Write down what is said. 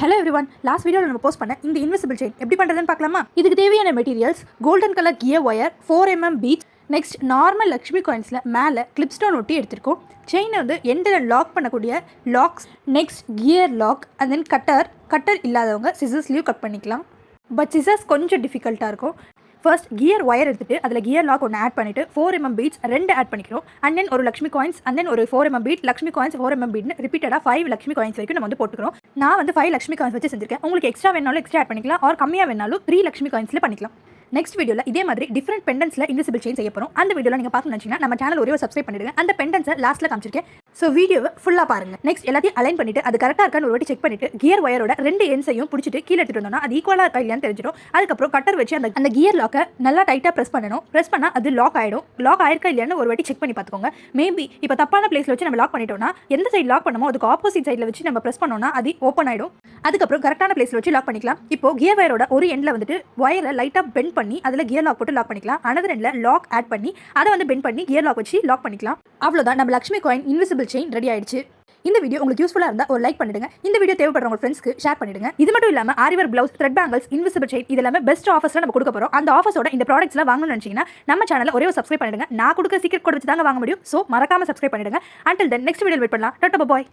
Hello everyone, last வீடியோவில் நம்ம post பண்ண இந்த இன்விசிபிள் செயின் எப்படி பண்ணுறதுன்னு பார்க்கலாமா? இதுக்கு தேவையான materials golden colour gear wire, 4mm beads, next normal Lakshmi காயின்ஸில் மேலே கிளிப் ஸ்டோன் ஒட்டி எடுத்துருக்கோம். செயினை வந்து எண்டில் லாக் பண்ணக்கூடிய locks, next gear lock, and then cutter இல்லாதவங்க சிசர்ஸ்லேயும் கட் பண்ணிக்கலாம். பட் சிசர்ஸ் கொஞ்சம் டிஃபிகல்ட்டாக இருக்கும். ஃபர்ஸ்ட் கியர் ஒயர் எடுத்துட்டு அதில் கியர் லாக் ஒன்று ஆட் பண்ணிவிட்டு 4mm பீட்ஸ் 2 ஆட் பண்ணிக்கிறோம். அண்ட் தென் ஒரு லக்ஷ்மி காயின்ஸ், அண்ட் தென் ஒரு 4mm beat, Lakshmi coins 4mm பீட்னு ரிப்பீட்டடாக 5 லக்ஷ்மி காயின்ஸ் வரைக்கும் நம்ம வந்து போட்டுக்கிறோம். நான் வந்து 5 லக்ஷ்மி காயின்ஸ் வச்சு செஞ்சிருக்கேன். உங்களுக்கு எக்ஸ்ட்ரா வேணாலும் எக்ஸ்ட்ரா ஆட் பண்ணிக்கலாம், ஆர் கம்மியாக வேணாலும் 3 லக்ஷ்மி காயின்ஸில் பண்ணிக்கலாம். நெக்ஸ்ட் வீடியோவில் இதே மாதிரி டிஃப்ரெண்ட் பெண்டன்ஸில் இன்விசிபிள் செயின் செய்ய போகிறோம். அந்த வீடியோவில் நீங்கள் பார்க்கணும்னு நினச்சிங்கன்னா நம்ம சேனல் ஒரே சப்ஸ்கிரைப் பண்ணிடுங்க. அந்த பெண்டன்ஸை லாஸ்ட்டில் காமிச்சிருக்கேன். ஸோ வீடியோவை ஃபுல்லாக பாருங்கள். நெக்ஸ்ட் எல்லாத்தையும் அலைன் பண்ணிவிட்டு அது கரெக்டாக இருக்கான்னு ஒரு வாட்டி செக் பண்ணிவிட்டு கியர் ஒயரோட 2 எண்ட்ஸையும் பிடிச்சிட்டு கீழே எடுத்துகிட்டு வந்தோம்னா அது ஈக்குவலாக இருக்கா இல்லையான்னு தெரிஞ்சிடும். அதுக்கப்புறம் கட்டர் வச்சு அந்த கியர் லாக்கை நல்லா டைட்டாக ப்ரெஸ் பண்ணணும். ப்ரெஸ் பண்ணால் அது லாக் ஆகிடும். லாக் ஆயிருக்கா இல்லையான்னு ஒரு வாட்டி செக் பண்ணி பார்த்துக்கோங்க. மேபி இப்போ தப்பான பிளேஸில் வச்சு நம்ம லாக் பண்ணிட்டோம்னா எந்த சைடு லாக் பண்ணமோ அதுக்கு ஆப்போசிட் சைடில் வச்சு நம்ம ப்ரெஸ் பண்ணோம்னா அது ஓப்பன் ஆகிடும். அதுக்கப்புறம் கரெக்டான பிளேஸில் வச்சு லாக் பண்ணிக்கலாம். இப்போ கியர் ஒயரோட ஒரு எண்டில் வந்துட்டு ஒயரை லைட்டாக பெண்ட் பண்ணி அதில் கியர் லாக் போட்டு லாக் பண்ணிக்கலாம். அனதர் எண்டில் லாக் ஆட் பண்ணி அதை வந்து பெண்ட் பண்ணி கியர் லாக் வச்சு லாக் பண்ணிக்கலாம். அவ்வளோதான், நம்ம Lakshmi coin invisible chain ready ஆயிடுச்சு. இந்த வீடியோ உங்களுக்கு யூஸ்ஃபுல்லாக இருந்தால் ஒரு லைக் பண்ணிடுங்க. இந்த வீடியோ தேவைப்படுற உங்கள் ஃப்ரெண்ட்ஸ்க்கு ஷேர் பண்ணிடுங்க. இது மட்டும் இல்லாமல் ஆரிவர் blouse, thread bangles, invisible chain இது எல்லாமே பெஸ்ட் ஆஃபர்ஸில் நம்ம கொடுக்க போகிறோம். அந்த ஆஃபர்ஸோட இந்த ப்ராடக்ட்ஸ்லாம் வாங்கணும்னு நினச்சிங்கன்னா நம்ம சேனலில் ஒரே ஒரு சப்ஸ்கிரைப் பண்ணிடுங்க. நான் கொடுக்க சீக்கிரம் கோட் வச்சு தாங்க வாங்க முடியும். ஸோ மறக்காம சப்ஸ்கிரைப் பண்ணிடுங்க. Until then next video wait பண்ணலாம். டாடா பாய்.